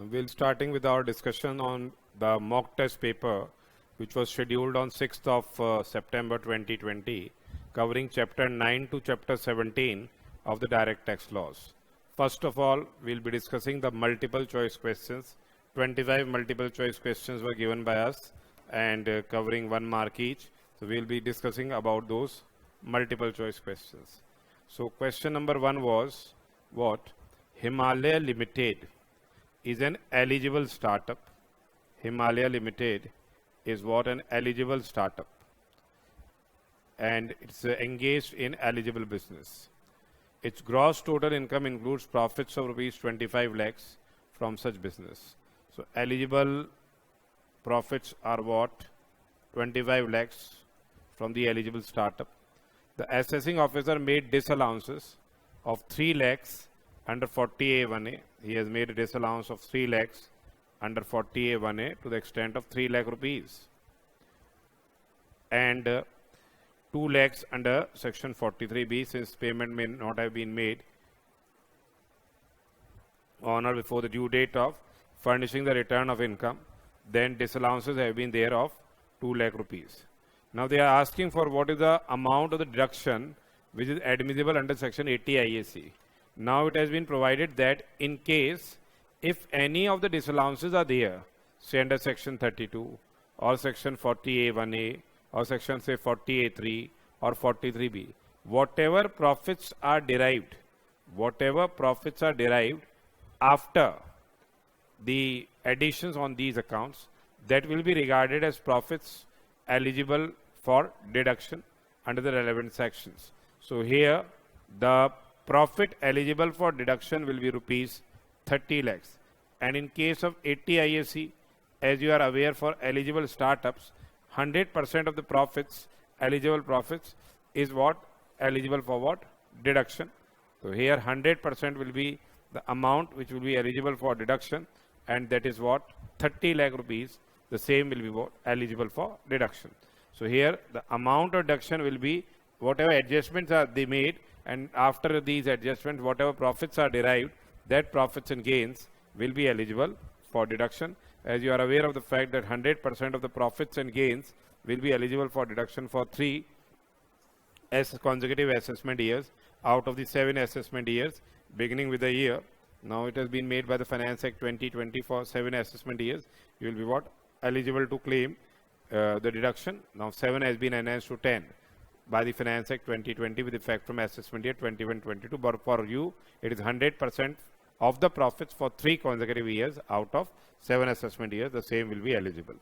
We'll starting with our discussion on the mock test paper, which was scheduled on 6th of September 2020, covering chapter 9 to chapter 17 of the direct tax laws. First of all, we'll be discussing the multiple choice questions. 25 multiple choice questions were given by us and covering 1 mark each. So we'll be discussing about those multiple choice questions. So question number 1 was what? Himalaya Limited is an eligible startup. Himalaya Limited is what? An eligible startup, and it's engaged in eligible business. Its gross total income includes profits of rupees 25 lakhs from such business. So eligible profits are what? 25 lakhs from the eligible startup. The assessing officer made disallowances of 3 lakhs under 40A1A. He has made a disallowance of 3 lakhs under 40A1A to the extent of 3 lakh rupees, and 2 lakhs under section 43B, since payment may not have been made on or before the due date of furnishing the return of income. Then disallowances have been there of 2 lakh rupees. Now they are asking for what is the amount of the deduction which is admissible under section 80 IAC. Now it has been provided that in case if any of the disallowances are there, say under section 32 or section 40A1A or section say 40A3 or 43B, whatever profits are derived after the additions on these accounts, that will be regarded as profits eligible for deduction under the relevant sections. So here the profit eligible for deduction will be rupees 30 lakhs. And in case of 80 IAC, as you are aware, for eligible startups, 100% of the profits, eligible profits, is what? Eligible for what? Deduction. So here 100% will be the amount which will be eligible for deduction, and that is what? 30 lakh rupees. The same will be what? Eligible for deduction. So here the amount of deduction will be whatever adjustments are they made, and after these adjustments, whatever profits are derived, that profits and gains will be eligible for deduction. As you are aware of the fact that 100% of the profits and gains will be eligible for deduction for 3 consecutive assessment years out of the 7 assessment years beginning with the year. Now it has been made by the Finance Act 2020 for 7 assessment years. You will be what? Eligible to claim the deduction. Now 7 has been enhanced to 10 by the Finance Act 2020 with effect from assessment year 21-22. But for you, it is 100% of the profits for 3 consecutive years out of 7 assessment years. The same will be eligible.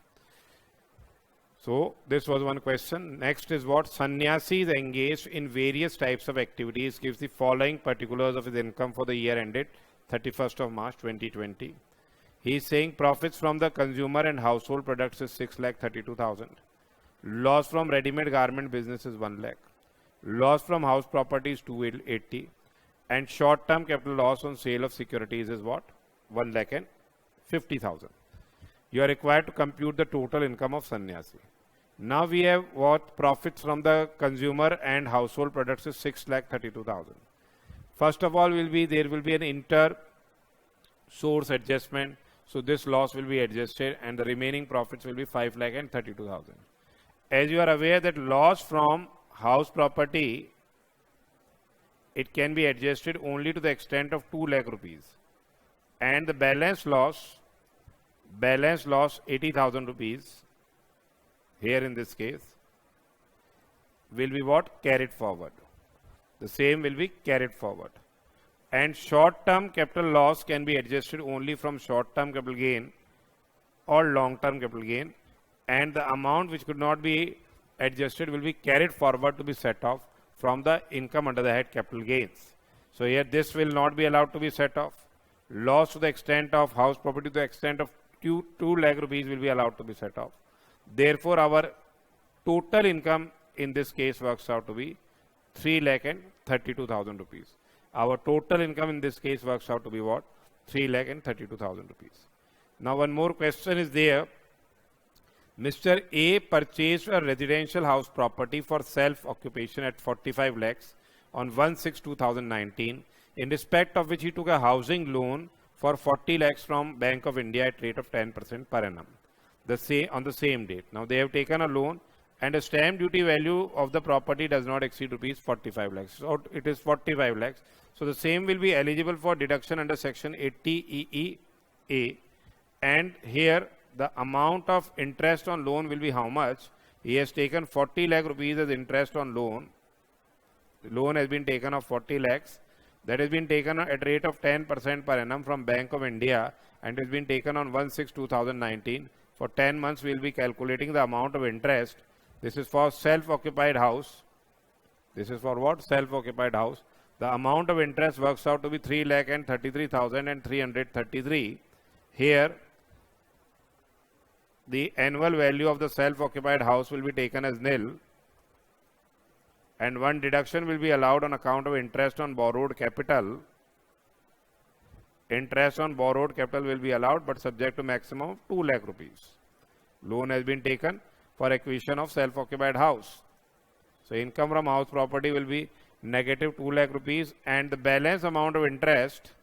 So this was one question. Next is what? Sannyasi is engaged in various types of activities, gives the following particulars of his income for the year ended 31st of March 2020. He is saying profits from the consumer and household products is 6,32,000. Loss from ready-made garment business is 1 lakh. Loss from house property is 280. And short-term capital loss on sale of securities is what? 1,50,000. You are required to compute the total income of sannyasi. Now we have what? Profits from the consumer and household products is 6,32,000. First of all, there will be an inter-source adjustment. So this loss will be adjusted, and the remaining profits will be 5,32,000. As you are aware that loss from house property, it can be adjusted only to the extent of 2 lakh rupees. And the balance loss 80,000 rupees, here in this case, will be what? Carried forward. The same will be carried forward. And short-term capital loss can be adjusted only from short-term capital gain or long-term capital gain, and the amount which could not be adjusted will be carried forward to be set off from the income under the head capital gains. So here this will not be allowed to be set off. Loss to the extent of house property to the extent of 2 lakh rupees will be allowed to be set off. Therefore, our total income in this case works out to be 3,32,000 rupees. Our total income in this case works out to be what? 3,32,000 rupees. Now one more question is there. Mr. A purchased a residential house property for self-occupation at 45 lakhs on 1/6/2019, in respect of which he took a housing loan for 40 lakhs from Bank of India at rate of 10% per annum. On the same date. Now they have taken a loan and a stamp duty value of the property does not exceed rupees 45 lakhs. So it is 45 lakhs. So the same will be eligible for deduction under section 80 EEA. And here the amount of interest on loan will be how much? He has taken 40 lakh rupees as interest on loan. The loan has been taken of 40 lakhs. That has been taken at rate of 10% per annum from Bank of India and has been taken on 1/6/2019. For 10 months, we will be calculating the amount of interest. This is for self-occupied house. This is for what? Self-occupied house. The amount of interest works out to be 3,33,333. Here, the annual value of the self-occupied house will be taken as nil. And one deduction will be allowed on account of interest on borrowed capital. Interest on borrowed capital will be allowed but subject to maximum of 2 lakh rupees. Loan has been taken for acquisition of self-occupied house. So income from house property will be negative 2 lakh rupees and the balance amount of interest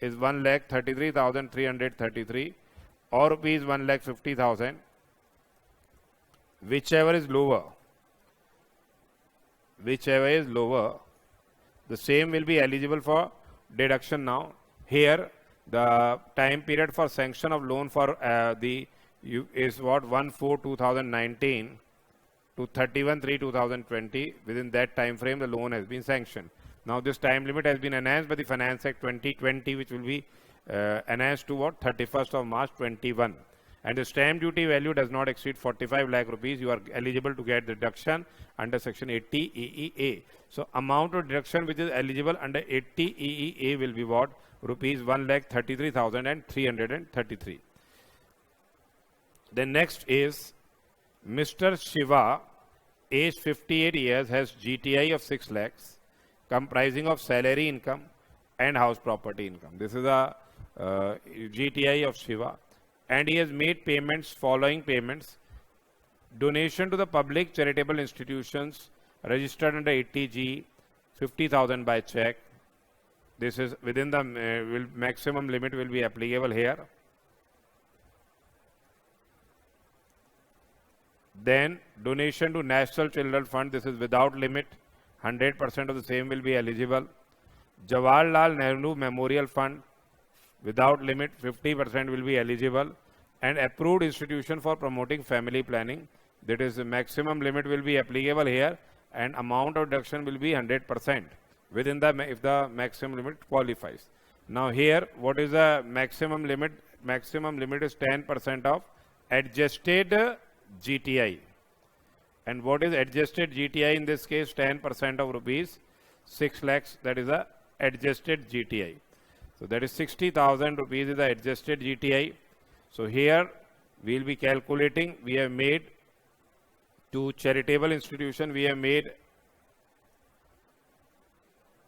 is 1,33,333 or rupees 1,50,000, whichever is lower, the same will be eligible for deduction now. Here, the time period for sanction of loan for is what 1/4/2019 to 31/3/2020. Within that time frame, the loan has been sanctioned. Now, this time limit has been enhanced by the Finance Act 2020, which will be enhanced to what 31st of March 21. And the stamp duty value does not exceed 45 lakh rupees. You are eligible to get deduction under section 80 EEA. So amount of deduction which is eligible under 80 EEA will be what? Rupees 1,33,333. Then next is Mr. Shiva, age 58 years, has GTI of 6 lakhs, comprising of salary income and house property income. This is a GTI of Shiva. And he has made payments, following payments: donation to the public charitable institutions registered under 80G, 50,000 by check. This is within the maximum limit will be applicable here. Then donation to National Children Fund. This is without limit. 100% of the same will be eligible. Jawaharlal Nehru Memorial Fund, without limit, 50% will be eligible. And approved institution for promoting family planning, that is the maximum limit will be applicable here and amount of deduction will be 100% within the if the maximum limit qualifies. Now here, what is the maximum limit? Maximum limit is 10% of adjusted GTI. And what is adjusted GTI in this case? 10% of rupees 6 lakhs, that is the adjusted GTI. So that is 60,000 rupees is the adjusted GTI. So here we will be calculating. We have made to charitable institution, we have made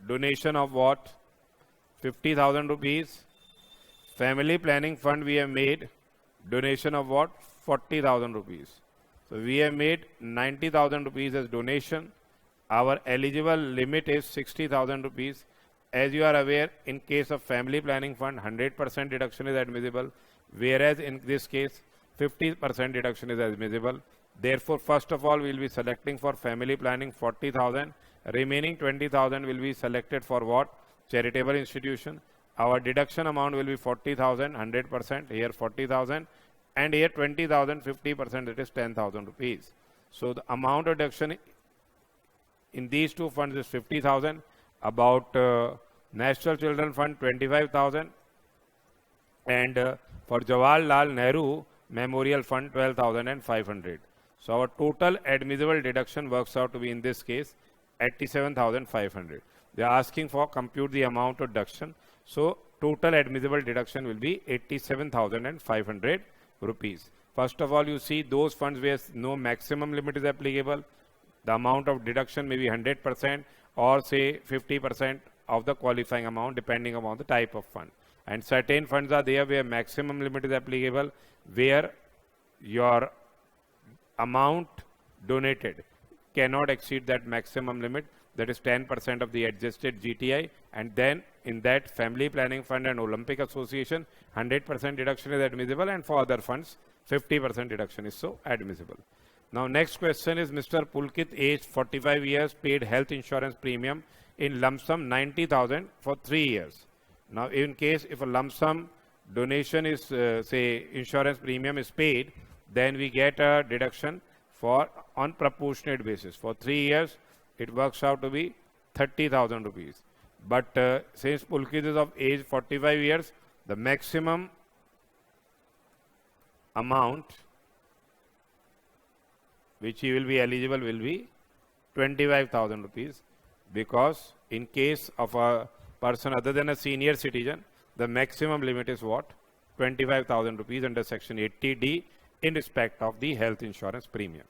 donation of what? 50,000 rupees. Family planning fund, we have made donation of what? 40,000 rupees. So we have made 90,000 rupees as donation. Our eligible limit is 60,000 rupees. As you are aware, in case of family planning fund, 100% deduction is admissible, whereas in this case, 50% deduction is admissible. Therefore, first of all, we will be selecting for family planning 40,000. Remaining 20,000 will be selected for what? Charitable institution. Our deduction amount will be 40,000, 100%, here 40,000, and here 20,000, 50%, that is 10,000 rupees. So the amount of deduction in these two funds is 50,000. About National Children Fund 25,000 and for Jawaharlal Nehru Memorial Fund 12,500. So our total admissible deduction works out to be in this case 87,500. They are asking for compute the amount of deduction. So total admissible deduction will be 87,500 rupees. First of all, you see those funds where no maximum limit is applicable. The amount of deduction may be 100% or say 50% of the qualifying amount depending upon the type of fund. And certain funds are there where maximum limit is applicable, where your amount donated cannot exceed that maximum limit. that is 10% of the adjusted GTI, and then in that family planning fund and Olympic Association, 100% deduction is admissible, and for other funds, 50% deduction is so admissible. Now next question is Mr. Pulkit, age 45 years, paid health insurance premium in lump sum 90,000 for 3 years. Now in case if a lump sum donation is say insurance premium is paid, then we get a deduction for on proportionate basis. For 3 years, it works out to be 30,000 rupees. But since Pulkit is of age 45 years, the maximum amount which he will be eligible will be 25,000 rupees, because in case of a person other than a senior citizen, the maximum limit is what? 25,000 rupees under section 80D in respect of the health insurance premium.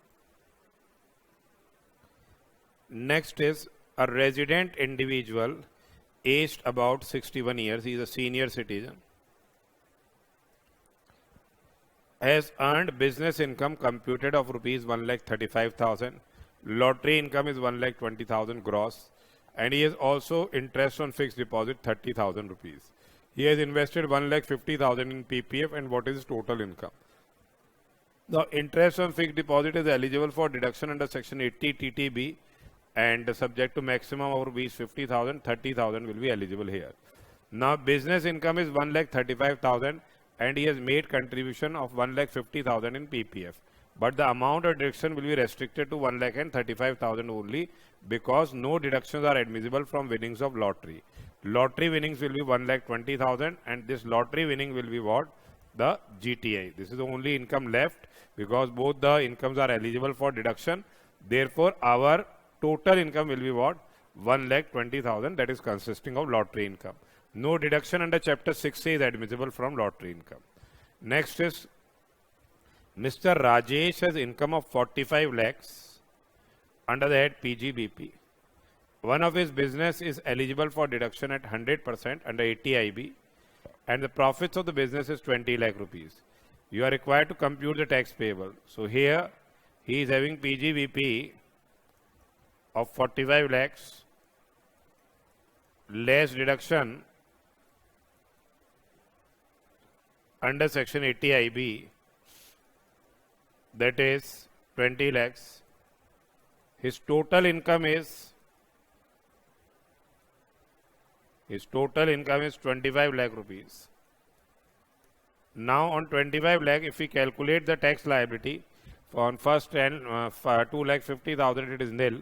Next is a resident individual aged about 61 years, he is a senior citizen, has earned business income computed of rupees 1,35,000, lottery income is 1,20,000 gross, and he has also interest on fixed deposit 30,000 rupees. He has invested 1,50,000 in PPF, and what is his total income? The interest on fixed deposit is eligible for deduction under section 80 TTB, and subject to maximum of rupees 50,000, 30,000 will be eligible here. Now business income is 1,35,000, and he has made contribution of 1,50,000 in PPF. But the amount of deduction will be restricted to 1,35,000 only, because no deductions are admissible from winnings of lottery. Lottery winnings will be 1,20,000, and this lottery winning will be what? The GTI. This is the only income left, because both the incomes are eligible for deduction. Therefore, our total income will be what? 1,20,000, that is consisting of lottery income. No deduction under chapter 6A is admissible from lottery income. Next is Mr. Rajesh has income of 45 lakhs under the head PGBP. One of his business is eligible for deduction at 100% under 80IB, and the profits of the business is 20 lakh rupees. You are required to compute the tax payable. So here he is having PGBP of 45 lakhs less deduction under section 80IB, that is 20 lakhs. His total income is 25 lakh rupees. Now on 25 lakh, if we calculate the tax liability, on first 2,50,000 it is nil,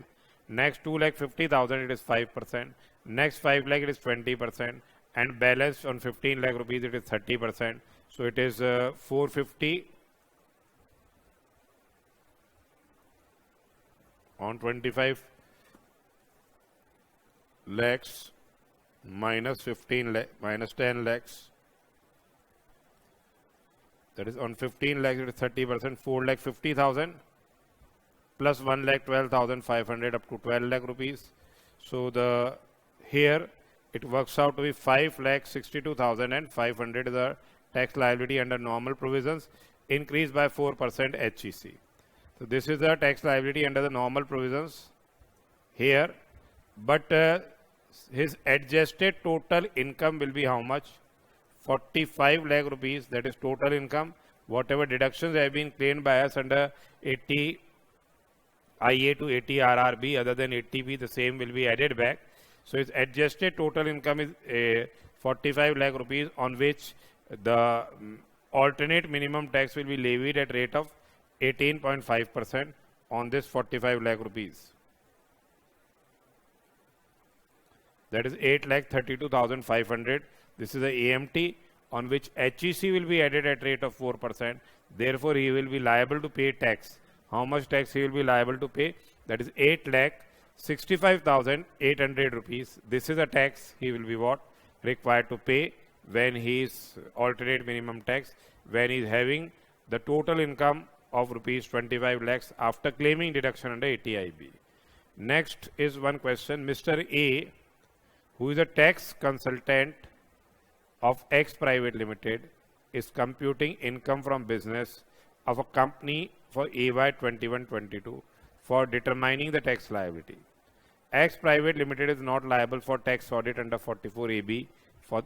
next 2,50,000 it is 5%, next 5 lakh it is 20%, and balance on 15 lakh rupees it is 30%. So it is 450 on 25 lakhs minus 15 lakh minus 10 lakhs. That is on 15 lakhs it is 30%, 4,50,000 plus 1,12,500 up to 12 lakh rupees. So the here it works out to be 5,62,500 is the tax liability under normal provisions, increased by 4% HEC. So this is the tax liability under the normal provisions here, but his adjusted total income will be how much? 45 lakh rupees, that is total income. Whatever deductions have been claimed by us under 80 IA to 80 RRB other than 80B, the same will be added back. So his adjusted total income is 45 lakh rupees, on which the alternate minimum tax will be levied at rate of 18.5% on this 45 lakh rupees. That is 8,32,500. This is the AMT on which HEC will be added at rate of 4%. Therefore, he will be liable to pay tax. How much tax he will be liable to pay? That is 8,65,800 rupees. This is a tax he will be what? Required to pay when he is alternate minimum tax, when he is having the total income of rupees 25 lakhs after claiming deduction under 80IB. Next is one question. Mr. A, who is a tax consultant of X Private Limited, is computing income from business of a company for AY 21-22 for determining the tax liability. X Private Limited is not liable for tax audit under 44AB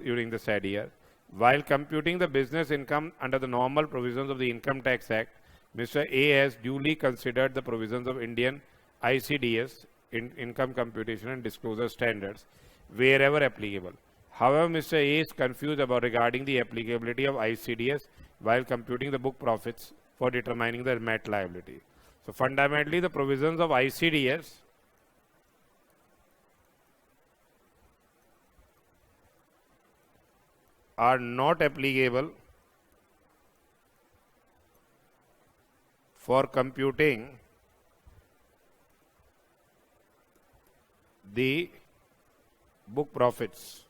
during the said year. While computing the business income under the normal provisions of the Income Tax Act, Mr. A has duly considered the provisions of Indian ICDS, Income Computation and Disclosure Standards, wherever applicable. However, Mr. A is confused about regarding the applicability of ICDS while computing the book profits for determining the MAT liability. So fundamentally, the provisions of ICDS are not applicable for computing the book profits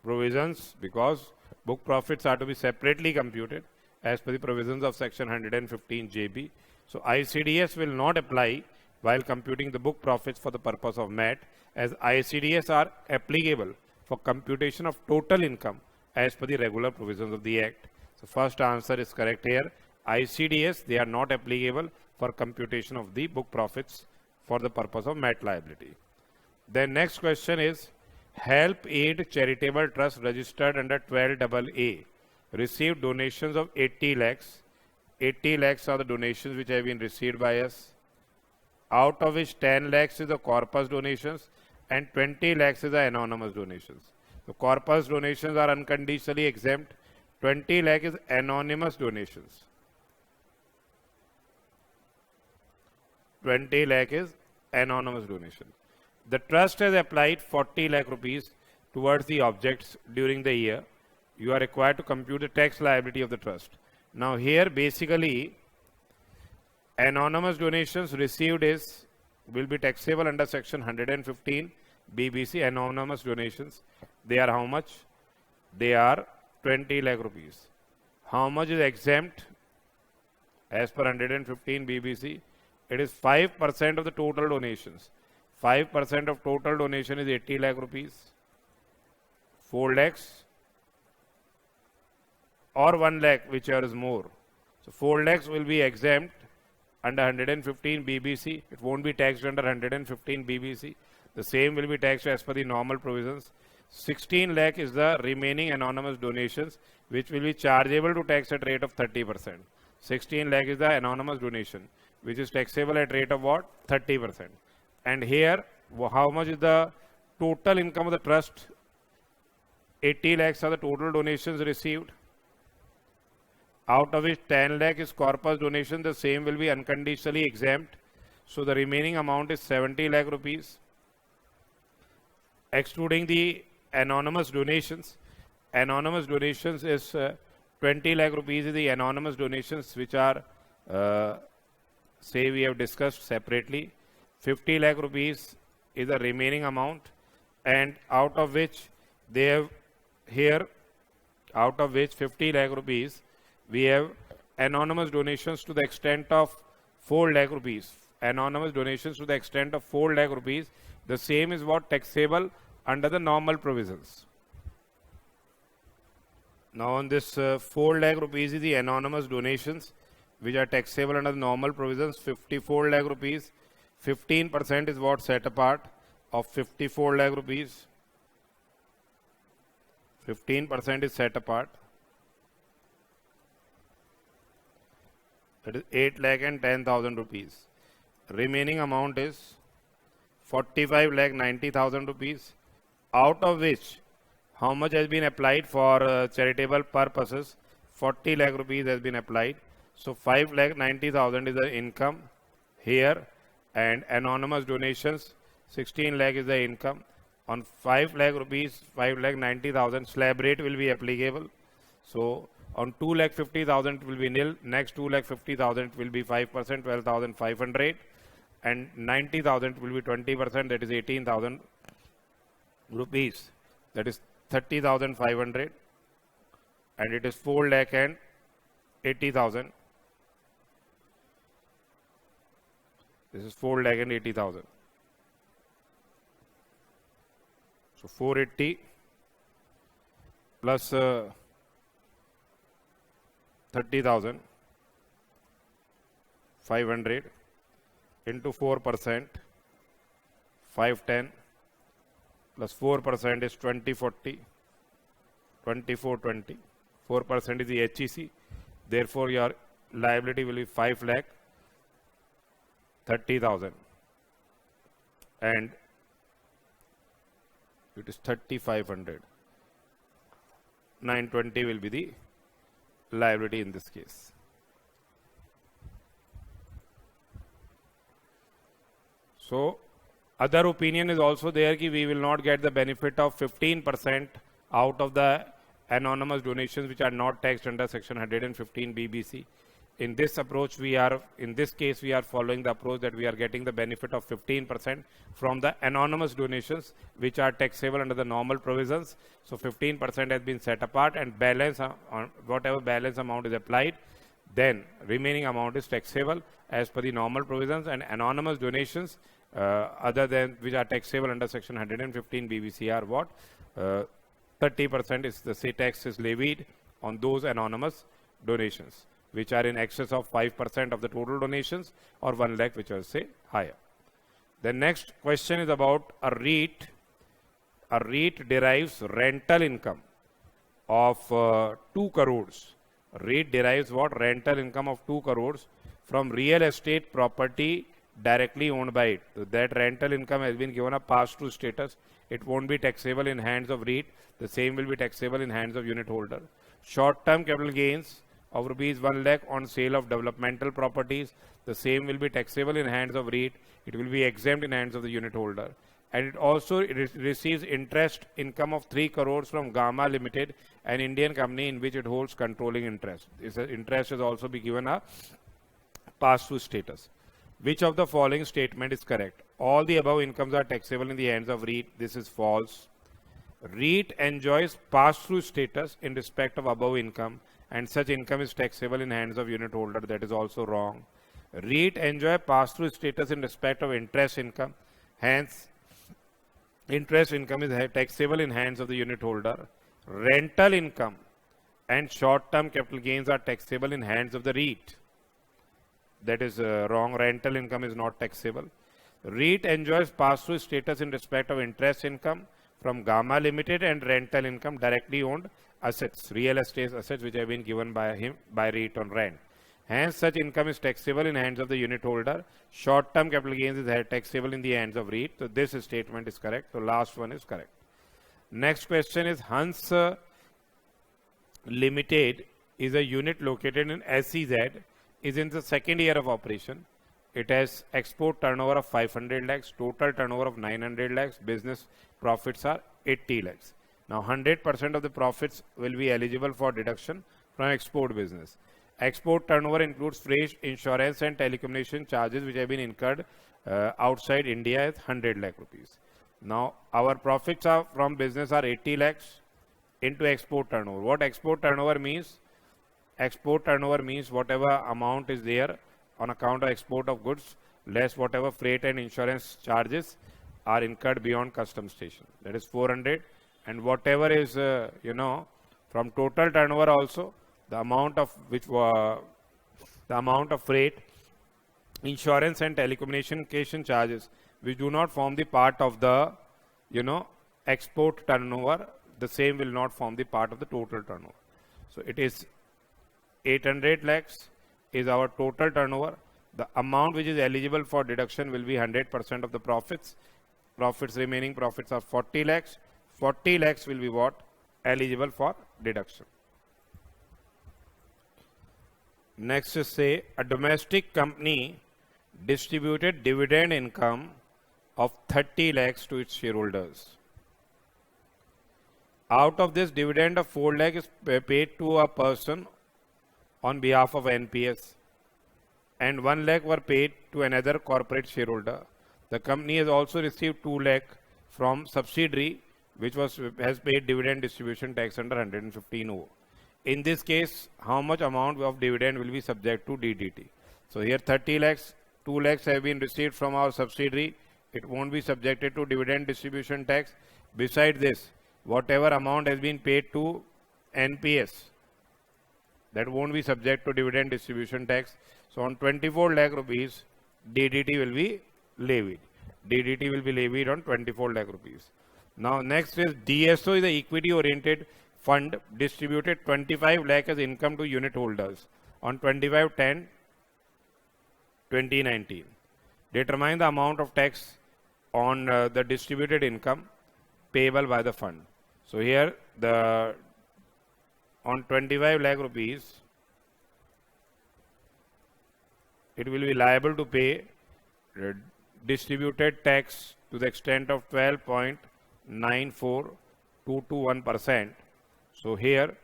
provisions, because book profits are to be separately computed as per the provisions of section 115 JB. So ICDS will not apply while computing the book profits for the purpose of MAT, as ICDS are applicable for computation of total income as per the regular provisions of the Act. So first answer is correct here. ICDS, they are not applicable for computation of the book profits for the purpose of MAT liability. Then next question is, Help Aid Charitable Trust registered under 12AA received donations of 80 lakhs. 80 lakhs are the donations which have been received by us, out of which 10 lakhs is the corpus donations and 20 lakhs is the anonymous donations. The corpus donations are unconditionally exempt. 20 lakh is anonymous donations. 20 lakh is anonymous donation. The trust has applied 40 lakh rupees towards the objects during the year. You are required to compute the tax liability of the trust. Now here basically anonymous donations received will be taxable under section 115 BBC. Anonymous donations, they are how much? They are 20 lakh rupees. How much is exempt as per 115 BBC? It is 5% of the total donations. 5% of total donation is 80 lakh rupees, 4 lakhs or 1 lakh, whichever is more. So 4 lakhs will be exempt under 115 BBC. It won't be taxed under 115 BBC. The same will be taxed as per the normal provisions. 16 lakh is the remaining anonymous donations, which will be chargeable to tax at rate of 30%. 16 lakh is the anonymous donation, which is taxable at rate of what? 30%. And here, how much is the total income of the trust? 80 lakhs are the total donations received, out of which 10 lakh is corpus donation. The same will be unconditionally exempt. So the remaining amount is 70 lakh rupees. Excluding the anonymous donations, anonymous donations is 20 lakh rupees is the anonymous donations which are, say we have discussed separately. 50 lakh rupees is the remaining amount, and out of which they have here, out of which 50 lakh rupees, we have anonymous donations to the extent of 4 lakh rupees. Anonymous donations to the extent of 4 lakh rupees. The same is what taxable under the normal provisions. Now on this 4 lakh rupees is the anonymous donations which are taxable under the normal provisions. 54 lakh rupees. 15% is what set apart of 54 lakh rupees. 15% is set apart. That is 8 lakh and 10,000 rupees. Remaining amount is 45 lakh 90,000 rupees, out of which how much has been applied for charitable purposes? 40 lakh rupees has been applied. So 5 lakh 90,000 is the income here, and anonymous donations 16 lakh is the income. On 5 lakh rupees, 5 lakh 90,000 slab rate will be applicable. So on 2 lakh 50,000 it will be nil. Next 2 lakh 50,000 will be 5%, 12,500, and 90,000 will be 20%, that is 18,000 rupees. That is 30,500, and it is 4 lakh and 80,000. This is 4 lakh and 80,000. So 480 plus 30,500 into 4%, 510 plus 4% is 2040, 2420. 4% is the HEC. Therefore, your liability will be 5,30,000 and it is 3,500. 920 will be the liability in this case. So, other opinion is also there that we will not get the benefit of 15% out of the anonymous donations which are not taxed under section 115 BBC. In this approach, in this case, we are following the approach that we are getting the benefit of 15% from the anonymous donations which are taxable under the normal provisions. So 15% has been set apart, and balance on whatever balance amount is applied, then remaining amount is taxable as per the normal provisions, and anonymous donations other than which are taxable under section 115 BBC are what? 30% is the tax is levied on those anonymous donations which are in excess of 5% of the total donations, or 1 lakh, which I say higher. The next question is about a REIT. A REIT derives rental income of 2 crores. REIT derives what? Rental income of 2 crores from real estate property directly owned by it. So that rental income has been given a pass-through status. It won't be taxable in hands of REIT. The same will be taxable in hands of unit holder. Short-term capital gains of rupees 1 lakh on sale of developmental properties. The same will be taxable in hands of REIT. It will be exempt in hands of the unit holder. And it also receives interest income of 3 crores from Gamma Limited, an Indian company in which it holds controlling interest. This interest has also been given a pass-through status. Which of the following statement is correct? All the above incomes are taxable in the hands of REIT. This is false. REIT enjoys pass-through status in respect of above income, and such income is taxable in hands of unit holder. That is also wrong. REIT enjoy pass-through status in respect of interest income. Hence, interest income is taxable in hands of the unit holder. Rental income and short-term capital gains are taxable in hands of the REIT. That is wrong. Rental income is not taxable. REIT enjoys pass-through status in respect of interest income from Gamma Limited and rental income directly owned assets, real estate assets which have been given by him by REIT on rent. Hence, such income is taxable in hands of the unit holder. Short-term capital gains is taxable in the hands of REIT. So this statement is correct. So last one is correct. Next question is Hans Limited is a unit located in SEZ, is in the second year of operation. It has export turnover of 500 lakhs, total turnover of 900 lakhs, business profits are 80 lakhs. Now 100% of the profits will be eligible for deduction from export business. Export turnover includes freight, insurance and telecommunication charges which have been incurred outside India as 100 lakh rupees. Now our profits are from business are 80 lakhs into export turnover. What export turnover means? Export turnover means whatever amount is there on account of export of goods less whatever freight and insurance charges are incurred beyond custom station. That is 400, and whatever is from total turnover also the amount of freight, insurance and telecommunication charges which do not form the part of the export turnover, the same will not form the part of the total turnover. So it is 800 lakhs is our total turnover. The amount which is eligible for deduction will be 100% of the profits. Remaining profits are 40 lakhs. 40 lakhs will be what? Eligible for deduction. Next is say a domestic company distributed dividend income of 30 lakhs to its shareholders. Out of this, dividend of 4 lakh is paid to a person on behalf of NPS, and 1 lakh were paid to another corporate shareholder. The company has also received 2 lakh from subsidiary which has paid dividend distribution tax under 115O. In this case, how much amount of dividend will be subject to DDT? So here 30 lakhs, 2 lakhs have been received from our subsidiary. It won't be subjected to dividend distribution tax. Besides this, whatever amount has been paid to NPS, that won't be subject to dividend distribution tax. So on 24 lakh rupees, DDT will be levied. DDT will be levied on 24 lakh rupees. Now next is DSO is the equity oriented fund distributed 25 lakh as income to unit holders on 25/10/2019. Determine the amount of tax on the distributed income payable by the fund. So here the on 25 lakh rupees it will be liable to pay distributed tax to the extent of 12.94221%. So here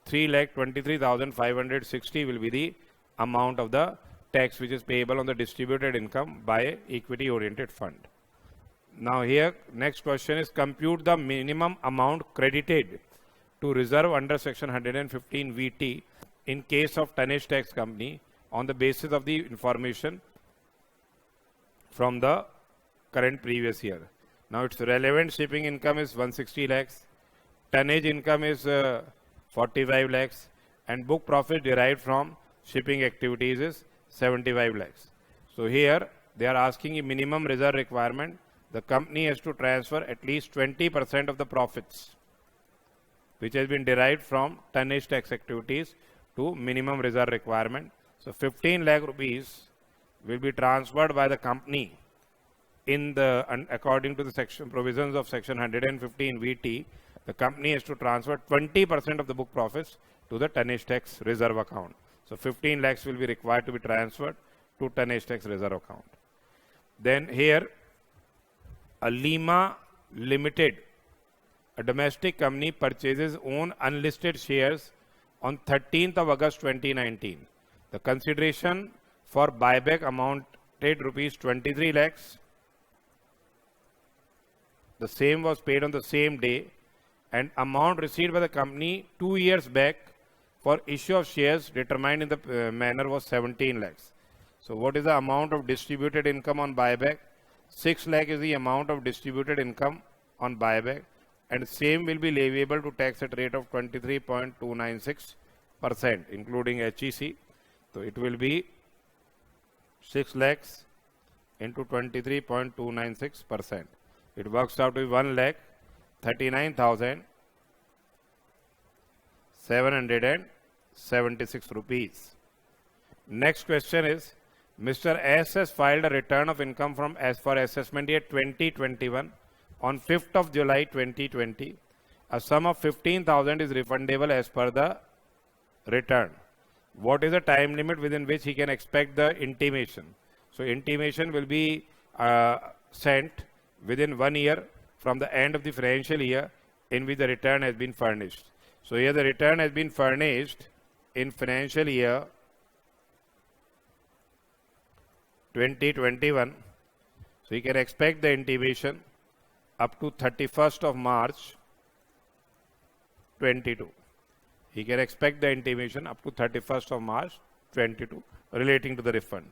3,23,560 will be the amount of the tax which is payable on the distributed income by equity oriented fund. Now here next question is compute the minimum amount credited to reserve under section 115 VT in case of tonnage tax company on the basis of the information from the current previous year. Now its relevant shipping income is 160 lakhs, tonnage income is 45 lakhs, and book profit derived from shipping activities is 75 lakhs. So here they are asking a minimum reserve requirement. The company has to transfer at least 20% of the profits which has been derived from tonnage tax activities to minimum reserve requirement. So 15 lakh rupees will be transferred by the company in the according to the section provisions of section 115 VT. The company has to transfer 20% of the book profits to the tonnage tax reserve account. So 15 lakhs will be required to be transferred to tonnage tax reserve account. Then here a Lima Limited, a domestic company, purchases own unlisted shares on 13th of August 2019. The consideration for buyback amounted rupees 23 lakhs. The same was paid on the same day, and amount received by the company 2 years back for issue of shares determined in the manner was 17 lakhs. So what is the amount of distributed income on buyback? 6 lakh is the amount of distributed income on buyback, and same will be leviable to tax at rate of 23.296%, including HEC. So it will be 6 lakhs into 23.296%. It works out to be 1,39,776 rupees. Next question is, Mr. S has filed a return of income from for assessment year 2021 on 5th of July 2020. A sum of 15,000 is refundable as per the return. What is the time limit within which he can expect the intimation? So intimation will be sent within 1 year from the end of the financial year in which the return has been furnished. So here the return has been furnished in financial year 2021. So you can expect the intimation up to 31st of March 22. He can expect the intimation up to 31st of March 22 relating to the refund.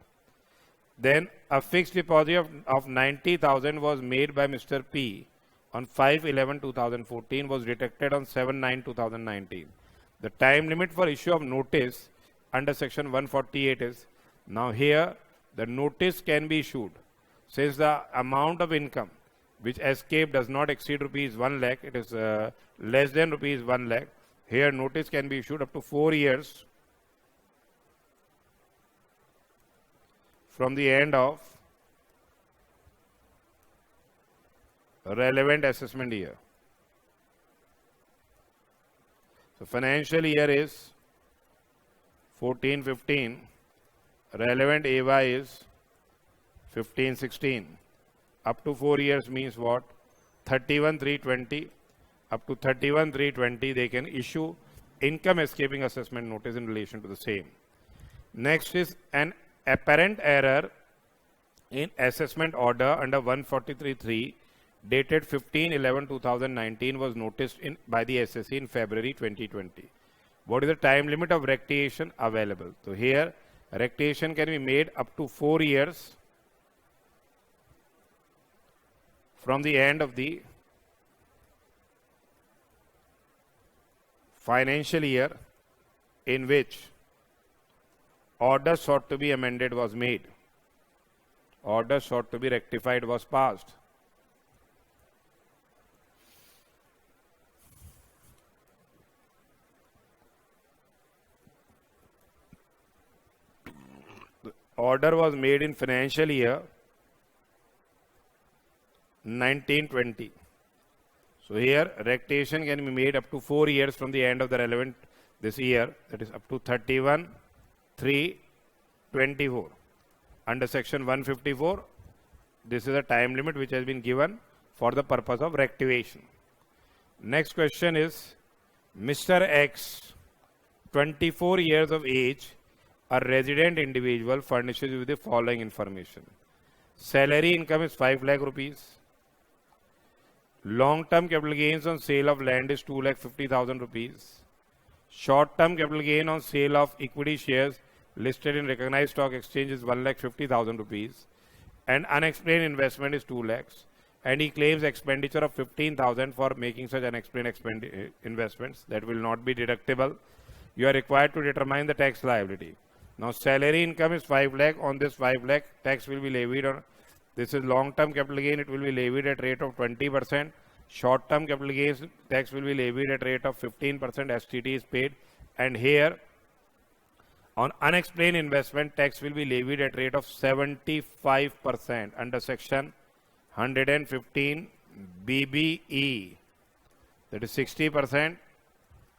Then a fixed deposit of 90,000 was made by Mr. P on 5/11/2014 was detected on 7/9/2019. The time limit for issue of notice under section 148 is, now here the notice can be issued since the amount of income which escaped does not exceed rupees 1 lakh, it is less than rupees 1 lakh. Here notice can be issued up to 4 years from the end of relevant assessment year. So financial year is 14-15, relevant AY is 15-16. Up to 4 years means what? 31/3/20. Up to 31/3/20 they can issue income escaping assessment notice in relation to the same. Next is an apparent error in assessment order under 143(3) dated 15/11/2019 was noticed by the SSC in February 2020. What is the time limit of rectification available? So here rectification can be made up to 4 years from the end of the financial year in which order sought to be amended was made. order sought to be rectified was passed. The order was made in financial year 1920. So here rectification can be made up to 4 years from the end of the relevant this year, that is up to 31/3/24. Under section 154, this is a time limit which has been given for the purpose of rectification. Next question is, Mr. X, 24 years of age, a resident individual, furnishes you with the following information. Salary income is 5 lakh rupees. Long-term capital gains on sale of land is 2,50,000 rupees. Short-term capital gain on sale of equity shares listed in recognized stock exchange is 1,50,000 rupees. And unexplained investment is 2 lakhs. And he claims expenditure of 15,000 for making such unexplained investments that will not be deductible. You are required to determine the tax liability. Now, salary income is 5 lakh. On this 5 lakh, tax will be levied on. This is long-term capital gain. It will be levied at rate of 20%. Short-term capital gains tax will be levied at rate of 15%. STT is paid. And here, on unexplained investment, tax will be levied at rate of 75% under section 115 BBE. That is 60%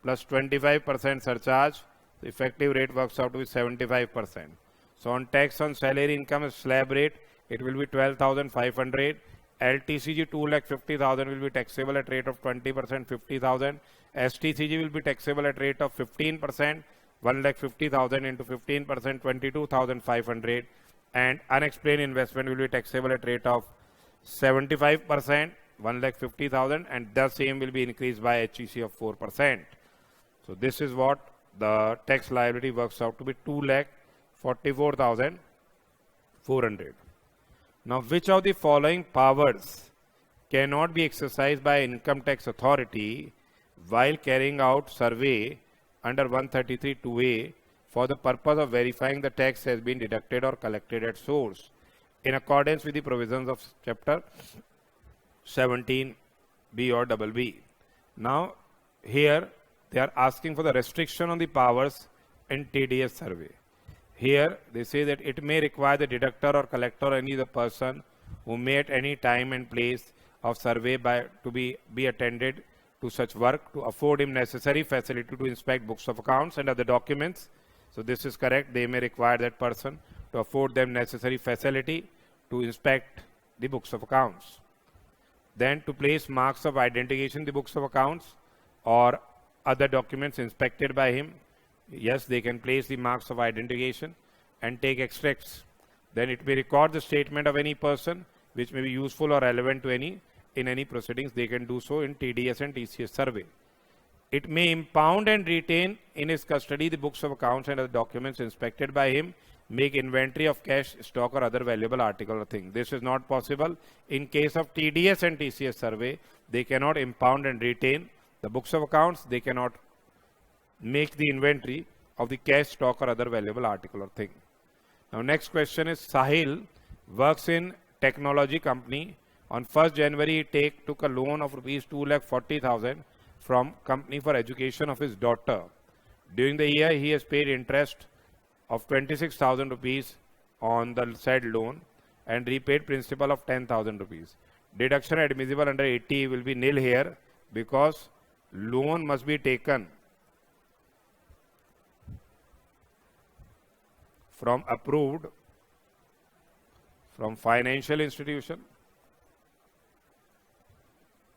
plus 25% surcharge. The effective rate works out to be 75%. So on tax on salary income slab rate, it will be 12,500. LTCG 2,50,000 will be taxable at rate of 20%, 50,000. STCG will be taxable at rate of 15%, 1,50,000 into 15%, 22,500. And unexplained investment will be taxable at rate of 75%, 1,50,000, and the same will be increased by HEC of 4%. So this is what the tax liability works out to be, 2,44,400. Now, which of the following powers cannot be exercised by income tax authority while carrying out survey under 133(2)(a) for the purpose of verifying the tax has been deducted or collected at source in accordance with the provisions of chapter 17B or BB? Now, here they are asking for the restriction on the powers in TDS survey. Here they say that it may require the deductor or collector or any other person who may at any time and place of survey to be attended to such work to afford him necessary facility to inspect books of accounts and other documents. So this is correct. They may require that person to afford them necessary facility to inspect the books of accounts. Then to place marks of identification in the books of accounts or other documents inspected by him. Yes, they can place the marks of identification and take extracts. Then it may record the statement of any person which may be useful or relevant to in any proceedings. They can do so in TDS and TCS survey. It may impound and retain in his custody the books of accounts and other documents inspected by him, make inventory of cash, stock or other valuable article or thing. This is not possible. In case of TDS and TCS survey, they cannot impound and retain the books of accounts. They cannot make the inventory of the cash, stock or other valuable article or thing. Now next question is, Sahil works in technology company. On 1st January he took a loan of rupees 2,40,000 from company for education of his daughter. During the year he has paid interest of 26,000 rupees on the said loan and repaid principal of 10,000 rupees. Deduction admissible under 80 will be nil here because loan must be taken from approved from financial institution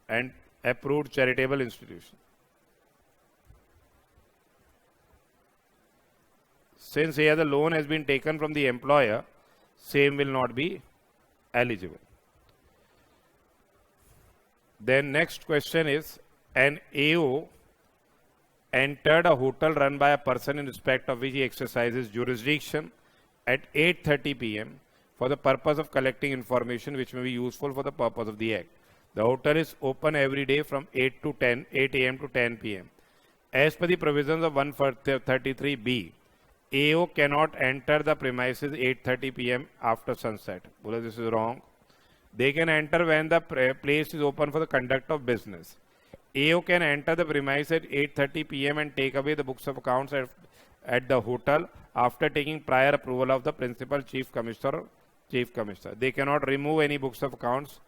and approved charitable institution. Since here the loan has been taken from the employer, same will not be eligible. Then next question is, an AO entered a hotel run by a person in respect of which he exercises jurisdiction at 8:30 p.m. for the purpose of collecting information which may be useful for the purpose of the Act. The hotel is open every day from 8 a.m. to 10 p.m. As per the provisions of 133B, AO cannot enter the premises 8:30 p.m. after sunset. Well, this is wrong. They can enter when the place is open for the conduct of business. AO can enter the premises at 8:30 p.m. and take away the books of accounts at the hotel after taking prior approval of the principal, chief commissioner. They cannot remove any books of accounts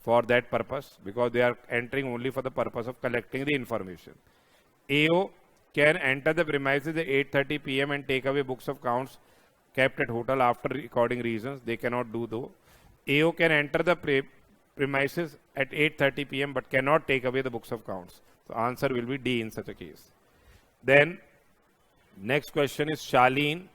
for that purpose because they are entering only for the purpose of collecting the information. AO can enter the premises at 8:30 p.m. and take away books of accounts kept at hotel after recording reasons. They cannot do though. AO can enter the premises at 8:30 p.m. but cannot take away the books of accounts. So answer will be D in such a case. Then next question is Shaleen,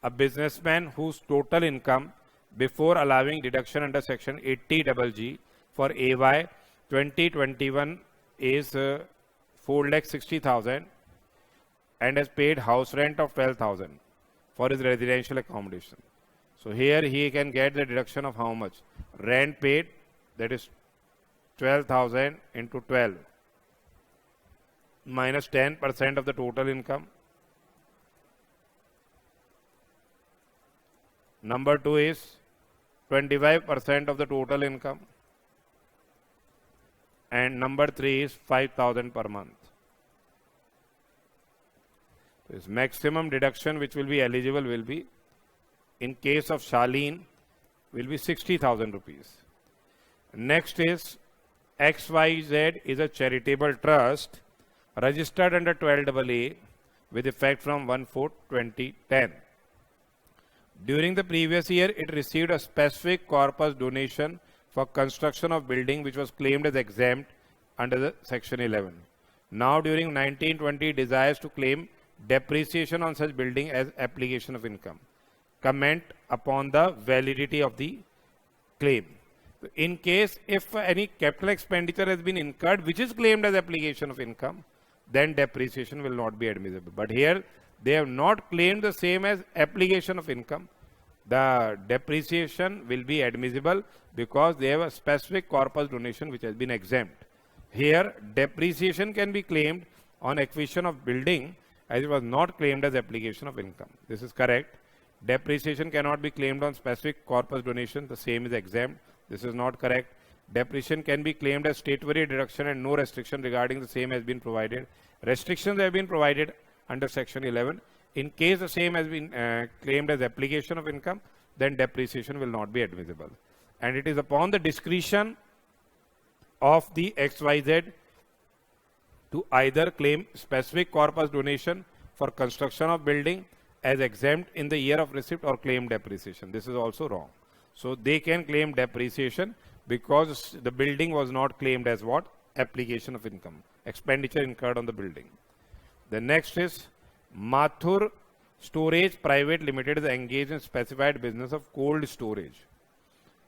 a businessman whose total income before allowing deduction under section 80GG for AY 2021 is 4,60,000 and has paid house rent of 12,000 for his residential accommodation. So here he can get the deduction of how much? Rent paid, that is 12,000 into 12 minus 10% of the total income. Number 2 is 25% of the total income. And number 3 is 5,000 per month. This maximum deduction which will be eligible will be, in case of Shaleen, will be 60,000 rupees. Next is XYZ is a charitable trust registered under 12AA with effect from 1/4/2010. During the previous year, it received a specific corpus donation for construction of building which was claimed as exempt under the section 11. Now during 1920, desires to claim depreciation on such building as application of income. Comment upon the validity of the claim. In case if any capital expenditure has been incurred which is claimed as application of income, then depreciation will not be admissible. But here they have not claimed the same as application of income. The depreciation will be admissible because they have a specific corpus donation which has been exempt. Here depreciation can be claimed on acquisition of building as it was not claimed as application of income. This is correct. Depreciation cannot be claimed on specific corpus donation. The same is exempt. This is not correct. Depreciation can be claimed as statutory deduction and no restriction regarding the same has been provided. Restrictions have been provided under section 11. In case the same has been claimed as application of income, then depreciation will not be admissible. And it is upon the discretion of the XYZ to either claim specific corpus donation for construction of building as exempt in the year of receipt or claim depreciation. This is also wrong. So they can claim depreciation because the building was not claimed as what? Application of income. Expenditure incurred on the building. The next is Mathur Storage Private Limited is engaged in specified business of cold storage.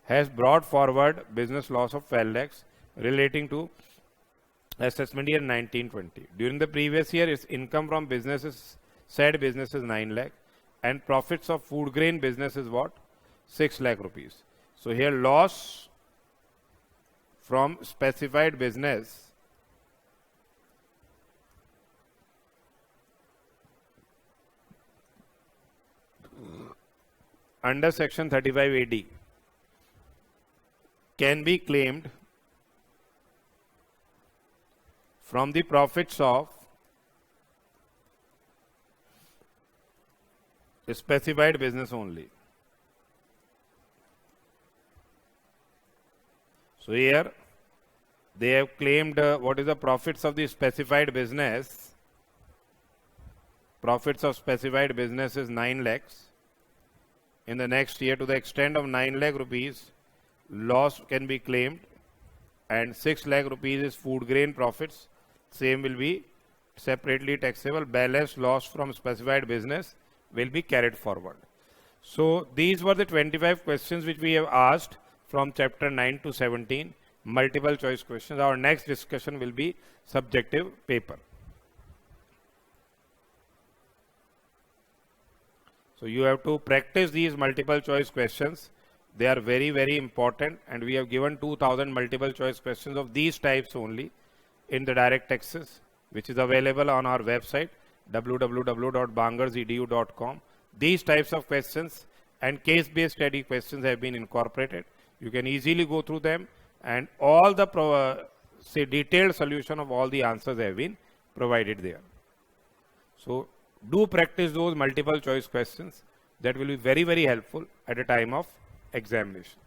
Has brought forward business loss of 12 lakhs relating to assessment year 1920. During the previous year, its income from said business is 9 lakh and profits of food grain business is what? 6 lakh rupees. So here loss from specified business under section 35 AD can be claimed from the profits of a specified business only. So here they have claimed what is the profits of the specified business. Profits of specified business is 9 lakhs. In the next year, to the extent of 9 lakh rupees, loss can be claimed, and 6 lakh rupees is food grain profits. Same will be separately taxable. Balance loss from specified business will be carried forward. So these were the 25 questions which we have asked from chapter 9 to 17, multiple choice questions. Our next discussion will be subjective paper. So you have to practice these multiple choice questions. They are very, very important, and we have given 2000 multiple choice questions of these types only in the direct access, which is available on our website. www.bangarsedu.com. These types of questions and case-based study questions have been incorporated. You can easily go through them, and all the detailed solution of all the answers have been provided there. So do practice those multiple choice questions. That will be very, very helpful at a time of examination.